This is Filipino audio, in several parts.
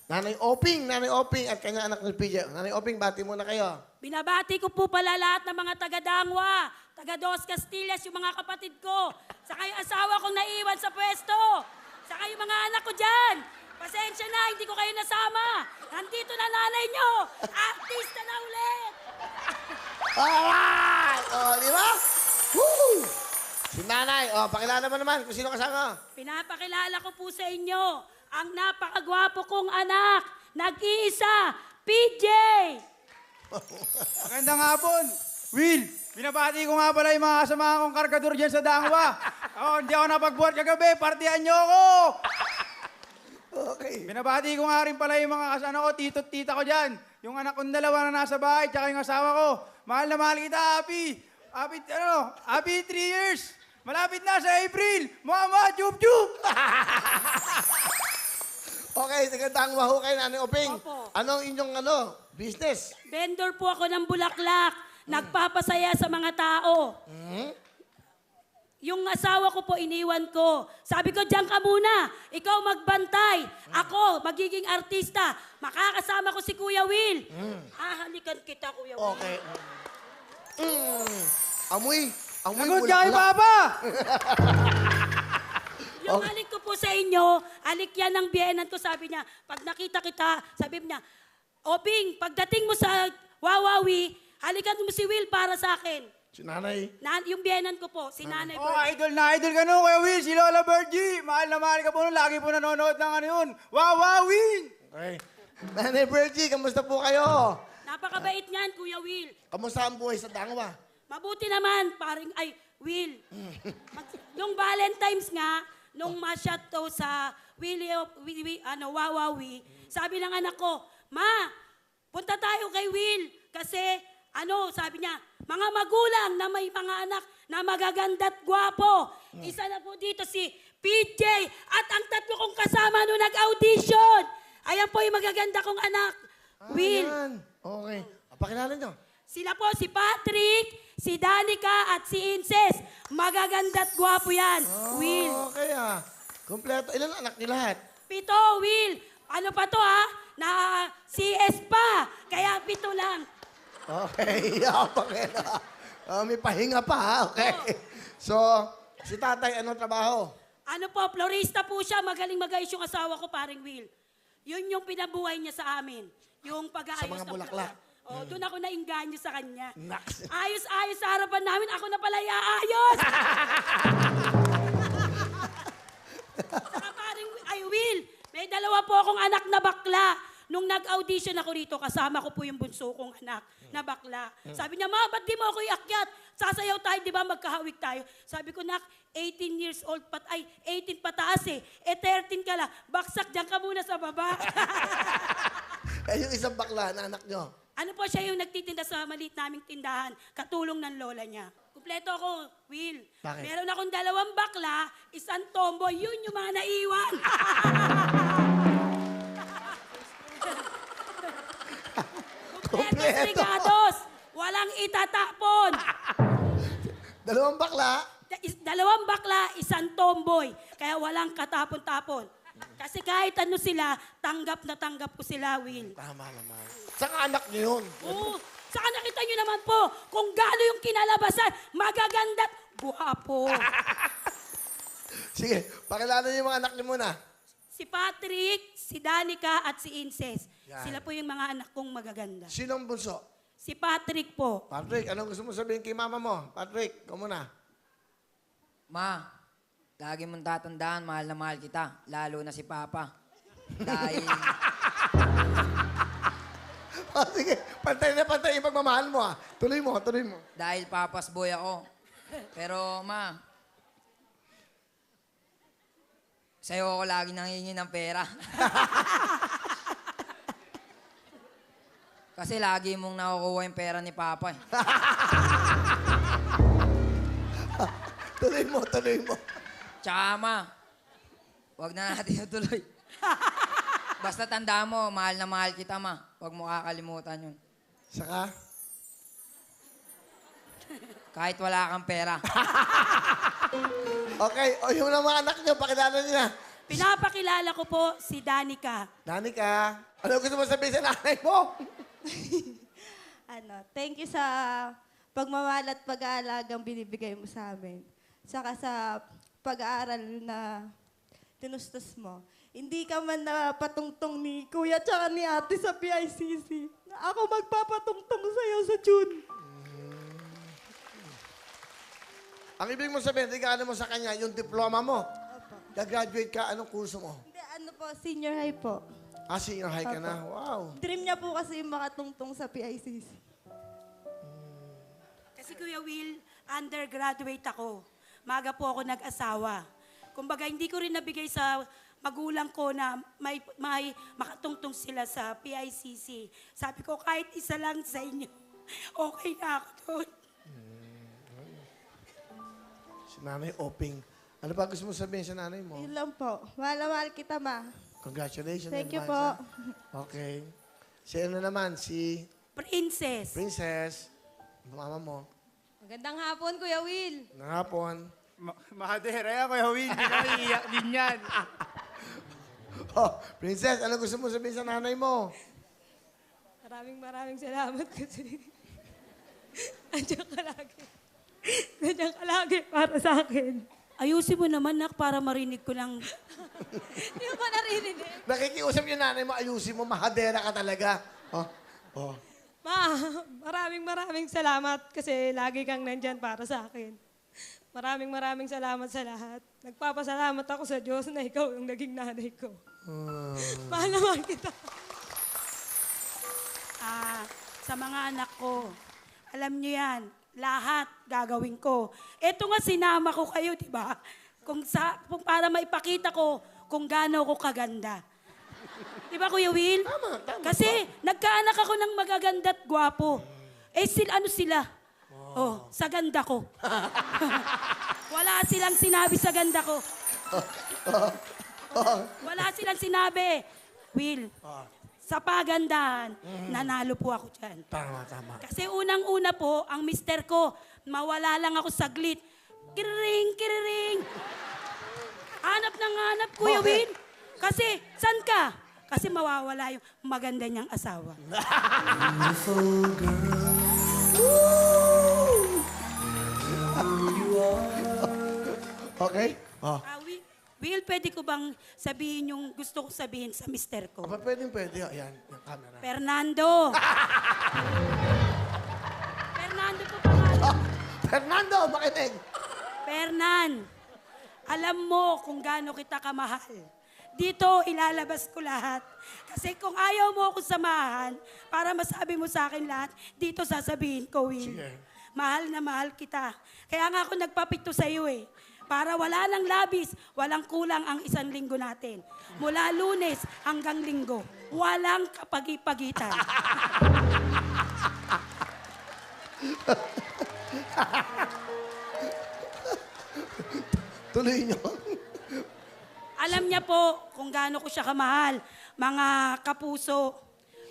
Nanay Oping at kanyang anak ni PJ. Nanay Oping, bati muna kayo. Binabati ko po pala lahat ng mga taga-Dangwa, taga-Dos Castillas, yung mga kapatid ko. Saka yung asawa kong naiwan sa pwesto. Saka yung mga anak ko dyan. Pasensya na, hindi ko kayo nasama. Nandito na nanay nyo. Artista na ulit. Alright! O, di ba? Woo! Si nanay, pakilala mo naman kung sino kasama. Pinapakilala ko po sa inyo ang napakagwapo kong anak. Nag-iisa, PJ. Magandang hapon. Will, binabati ko nga pala yung mga kasama kong kargador dyan sa Dangwa. Hindi ako napagbuhat kagabi, partihan nyo ako. Okay. Binabati ko nga rin pala yung mga kasama ko, tito at tita ko dyan. Yung anak kong dalawa na nasa bahay, tsaka yung asawa ko. Mahal na mahal kita, happy 3 years. Malapit na sa April. Mama, chup-chup. Okay, sagandang waho kayo, Nanay Oping. Opo. Anong inyong business? Vendor po ako ng bulaklak. Nagpapasaya sa mga tao. Yung asawa ko po, iniwan ko. Sabi ko, diyan ka muna. Ikaw magbantay. Ako, magiging artista. Makakasama ko si Kuya Will. Hahalikan kita, Kuya Will. Okay. Amoy Sagot ka kay Papa. Yung halik ko po sa inyo, halik yan ng biyenan ko, sabi niya. Pag nakita kita, sabi niya, Oping, pagdating mo sa Wawawi, halikan mo si Will para sa akin. Si nanay. Yung biyenan ko po, si Nanay Oh, Bird. idol na idol ka nun, Kuya Will. Si Lola Virgie. Mahal na mahal ka po nun. Lagi po nanonood ng ano yun. Wawawin. Okay. Nanay Virgie, kamusta po kayo? Napakabait niyan, Kuya Will. Kamusta ang buhay sa Dangwa? Mabuti naman, Will. Yung Valentine's nga, nung ma-shot to sa Wawawi, sabi ng anak ko, Ma, punta tayo kay Will. Kasi, sabi niya, mga magulang na may mga anak na magaganda at gwapo. Isa na po dito si PJ at ang tatlo kong kasama nung nag-audition. Ayan po yung magaganda kong anak. Will. Ayan. Okay. Pakilala nyo. Sila po si Patrick, si Danica at si Inces. Magaganda at gwapo yan. Will. Okay Kompleto. Ilan anak niyo lahat? 7, Will. Ano pa to Na CS pa. Kaya 7 lang. Okay. May pahinga pa Okay. So, si tatay, anong trabaho? Ano po, florista po siya. Magaling mag-ayos yung asawa ko, paring Will. Yun yung pinabuhay niya sa amin. Yung pag-aayos Sa mga ng bulaklak. doon ako nainganyo sa kanya. Naks. Ayos-ayos sa harapan namin. Ako na pala iaayos. Saka paring, Will, may 2 po akong anak na bakla. Nung nag-audition ako rito, kasama ko po yung bunso kong anak na bakla. Sabi niya, Ma, ba't di mo ako iakyat? Sasayaw tayo, di ba? Magkahawig tayo. Sabi ko, Nak, 18 years old, 18 pataas 13 ka lang. Baksak, dyan ka muna sa baba. Yung isang bakla na anak nyo. Ano po siya yung nagtitinda sa maliit naming tindahan, katulong ng lola niya. Kumpleto ako, Will. Bakit? Meron akong 2 bakla, 1 tomboy, yun yung mga naiwan. Kumpletos regados, walang itatapon. 2 bakla. 2 bakla, 1 tomboy, kaya walang katapon-tapon. Kasi kahit ano sila, tanggap na tanggap ko sila, Will. Tama naman. Saan anak nyo yun? Oo. Saka nakita nyo naman po kung gaano yung kinalabasan, magaganda at guwapo. Sige, pakilala nyo yung mga anak nyo muna. Si Patrick, si Danica at si Inces. Yan. Sila po yung mga anak kong magaganda. Sinong bunso? Si Patrick po. Patrick, anong gusto mo sabihin kay mama mo? Patrick, ikaw muna. Ma, lagi mong tatandaan, mahal na mahal kita. Lalo na si Papa. Dahil, Sige, pantay na pantay yung pagmamahal mo Tuloy mo. dahil Papa's boy ako. Pero, Ma, sa'yo ako lagi nangingi ng pera. Kasi lagi mong nakukuha yung pera ni Papa eh. Tuloy mo. Tsaka, Ma, huwag na natin ituloy. Basta tandaan mo, mahal na mahal kita, Ma. Huwag mo kakalimutan yun. Saka? Kahit wala kang pera. Okay, yung mga anak nyo, pakilala nyo na. Pinapakilala ko po si Danica. Danica, ano gusto mo sabihin sa nanay mo? Thank you sa pagmamahal at pag-aalagang binibigay mo sa amin. Saka sa pag-aaral na tinustos mo. Hindi ka man napatungtong ni Kuya tsaka ni Ate sa PICC. Ako magpapatungtong sa'yo sa June. Ang ibig mo sabihin, regalo mo sa kanya yung diploma mo. Opo. Gagraduate ka, anong kurso mo? Hindi, senior high po. Ah, senior high ka na. Wow. Dream niya po kasi yung makatungtong sa PICC. Kasi Kuya Will, undergraduate ako. Maga po ako nag-asawa. Kumbaga, hindi ko rin nabigay sa magulang ko na may makatungtong sila sa PICC. Sabi ko, kahit isa lang sa inyo, okay na ako doon. Si nanay Oping. Ano pa gusto mo sabihin sa nanay mo? Yun lang po. Mahal na mahal kita, ma. Congratulations. Thank you advance, po. ah. Okay. Si ano naman? Si Princess. Princess. Mama mo. Magandang hapon, Kuya Will. Nangapon. Mahadera yan, Kuya Will. Hindi kami iiyak din yan. Oh, Princess, ano gusto mo sabihin sa nanay mo? Maraming salamat kasi nandiyan ka lagi. Nandiyan ka lagi para sa akin. Ayusin mo naman, nak, para marinig ko lang. Hindi mo ba narinig? Nakikiusap yung nanay mo, ayusin mo, mahadera ka talaga. Oh, oh. Ma, maraming salamat kasi lagi kang nandyan para sa akin. Maraming salamat sa lahat. Nagpapasalamat ako sa Diyos na ikaw yung naging nanay ko. Mahal naman kita. Sa mga anak ko, alam niyo yan, lahat gagawin ko. Ito nga, sinama ko kayo, di ba? Kung para maipakita ko kung gaano ko kaganda. Di ba, Kuya Will? Tama. Kasi nagkaanak ako ng magaganda at gwapo. Ano sila? Oh, sa ganda ko. Wala silang sinabi sa ganda ko. Wala silang sinabi. Will, sa pagandahan, nanalo po ako dyan. Tama. Kasi unang-una po, ang mister ko, mawala lang ako saglit. Kiriring. Hanap ng hanap, Kuya Bakit? Will. Kasi, san ka? Kasi mawawala yung maganda niyang asawa. Okay? Oh. Will, pwede ko bang sabihin yung gusto ko sabihin sa mister ko? Aba, pwede. Ayan, yung camera. Fernando! Fernando po pangalan. Oh, Fernando, makinig. Fernan, alam mo kung gaano kita kamahal. Dito, ilalabas ko lahat. Kasi kung ayaw mo ako samahan, para masabi mo sa akin lahat, dito sasabihin ko, Will. Sige. Mahal na mahal kita. Kaya nga ako nagpapito sa iyo eh. Para wala ng labis, walang kulang ang isang linggo natin. Mula Lunes hanggang Linggo, walang kapagi-pagitan. Tuloy nyo. Alam niya po kung gaano ko siya kamahal, mga kapuso.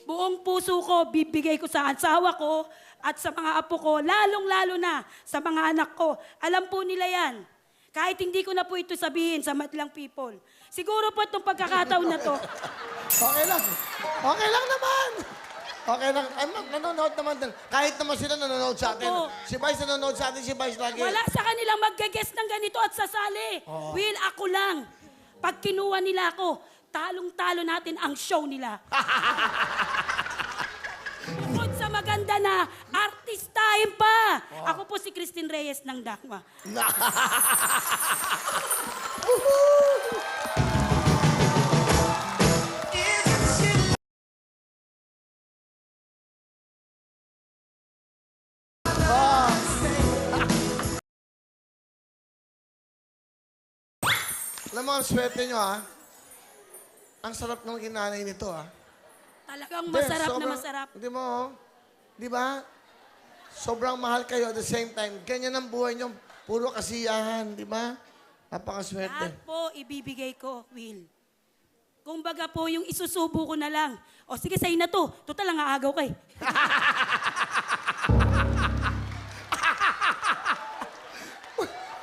Buong puso ko, bibigay ko sa asawa ko at sa mga apo ko, lalong-lalo na sa mga anak ko. Alam po nila yan. Kahit hindi ko na po ito sabihin sa madlang people. Siguro po itong pagkakataon na to, Okay lang. Okay lang naman. Okay lang. Ay, nanonood naman din. Kahit naman sila nanonood sa atin. Opo. Si Vice nanonood sa atin, si Vice lagi. wala sa kanilang mag-guess ng ganito at sasali. Will, ako lang. Pag kinuha nila ako, talong-talo natin ang show nila. Bukod sa maganda na, artistahin pa. Ako po si Christine Reyes ng Dangwa. Alam mo, ang swerte nyo, ha? Ang sarap ng ginanay nito, ha? Talagang Hindi, masarap na sobrang- masarap. Hindi mo, oh. Di ba? Sobrang mahal kayo at the same time. Ganyan ang buhay nyo. Puro kasiyahan, di ba? Napakaswerte. Lahat po ibibigay ko, Will. Kumbaga po, yung isusubo ko na lang. O sige, sa'yo na to. Total lang aagaw kay.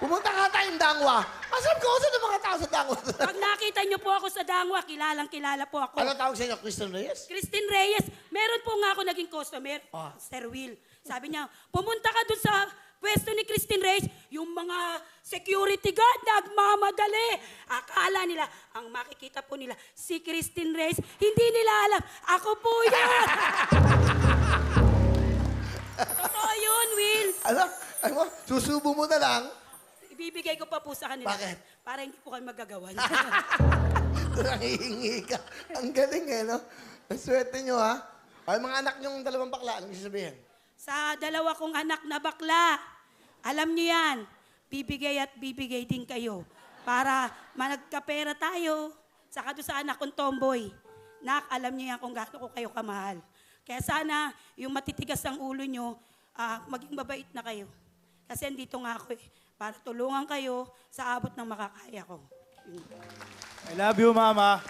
Pumunta ka tayong Dangwa. Masarap ko sa mga tao sa dangwa. Pag nakita niyo po ako sa Dangwa, kilalang-kilala po ako. Ano tawag sa inyo? Kristen Reyes? Christine Reyes, meron po nga ako naging customer, Sir Will. Sabi niya, pumunta ka dun sa pwesto ni Christine Reyes, yung mga security guard nagmamadali. Akala nila, ang makikita po nila, si Christine Reyes, hindi nila alam, ako po yan. Totoo yun, Will. Ano mo? Susubo mo na lang. Ibibigay ko pa po sa kanila. Bakit? Para hindi po kayo magagawa. Nangihingi ka. Ang galing eh, no? Ang swerte nyo, ha? Ay, mga anak nyong dalawang bakla, anong sasabihin? Sa dalawa kong anak na bakla, alam niyo yan, bibigay at bibigay din kayo. Para managkapera tayo. Saka doon sa anak kong tomboy. Nak, alam niyo yan kung gaano ko kayo kamahal. Kaya sana, yung matitigas ang ulo nyo, maging mabait na kayo. Kasi andito nga ako eh, para tulungan kayo sa abot ng makakaya ko. I love you, Mama.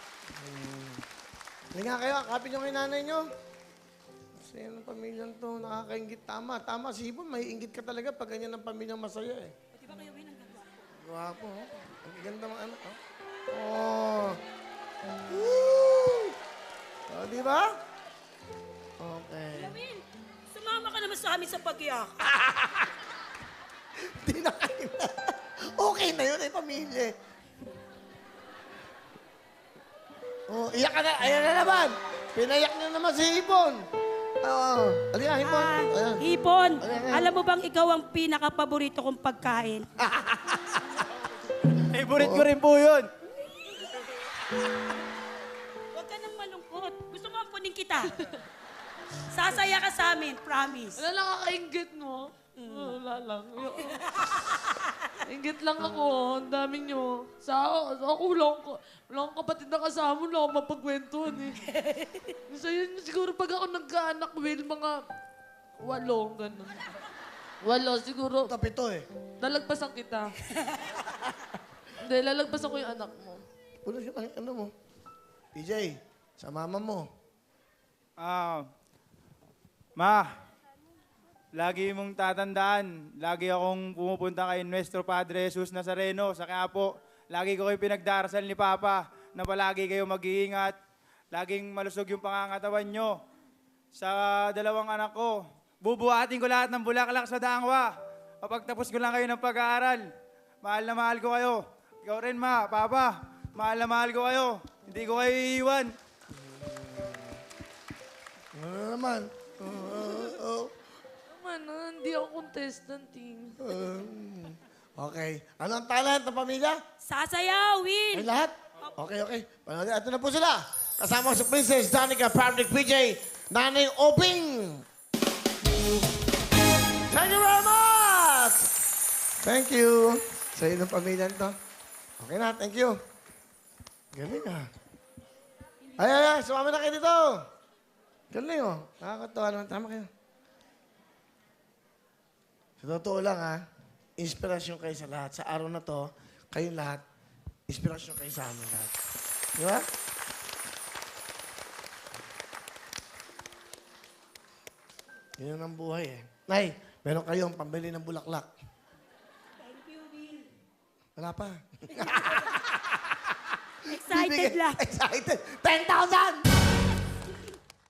Hindi nga kayo, kapit nyo kay nanay nyo. Kasi yung pamilyang to, nakakaingit. Tama, si Ibon, may ingit ka talaga pag ganyan ang pamilyang masaya eh. Di ba kayo, Win, ang gagawa? Guwapo, oh. Ang ganda mga anak, oh. Oh. Woo! Oh, di ba? Okay. Win, sumama ka naman sa amin sa pagyak. Di na kayo na. Okay na yun, pamilya. Oh, iyak ka na. Ayan na naman. Pinayak niyo naman si Ibon. Oo. Halika, Ibon. Ayan. Hipon, Ayan. alam mo bang ikaw ang pinaka-paborito kong pagkain? Favorite ko rin po yun. Huwag ka nang malungkot. Gusto mo ampunin kita. Sasaya ka sa amin, promise. Wala lang kakaingit mo. Wala lang. Ingit lang ako. Ang dami nyo. Ako wala akong kapatid na kasama. Wala akong mapagkwentuhan eh. So yun, siguro pag ako nagkaanak, Will, mga 8, ganun. 8, siguro. Tapito eh. Lalagpasan kita. Hindi, lalagpasan ko yung anak mo. Puno siya, ano mo? PJ, sa mama mo. Ma, lagi mong tatandaan, lagi akong pumupunta kay Nuestro Padre Jesus Nazareno sa Quiapo. Lagi ko kayo pinagdarasal ni Papa na palagi kayo mag-iingat. Laging malusog yung pangangatawan nyo. Sa dalawang anak ko, bubuhatin ko lahat ng bulaklak sa Dangwa. Kapagtapos ko lang kayo ng pag-aaral. Mahal na mahal ko kayo. Ikaw rin, Ma, Papa. Mahal na mahal ko kayo. Hindi ko kayo iiwan. Ano naman? Naman, hindi ako contestant eh. Okay. Ano ang talent ng pamilya? Sasayaw, Win. Ay, lahat? Okay. Panoodin. Ito na po sila. Kasama ko si Princess Danica, Fabric PJ, Nanay Obing. Thank you very much! Thank you. Sa inyo ng pamilya to. Okay na, thank you. Galing ah. Ay, sumama na kayo dito. Galing oh. Nakakatawa naman. Tama kayo. Sa totoo lang ha, inspirasyon kayo sa lahat. Sa araw na to, kayong lahat, inspirasyon kayo sa amin lahat. Di ba? Yun ang buhay eh. Nay, meron kayong pambili ng bulaklak. Thank you, Win. Wala pa. Excited lang. Excited. 10,000!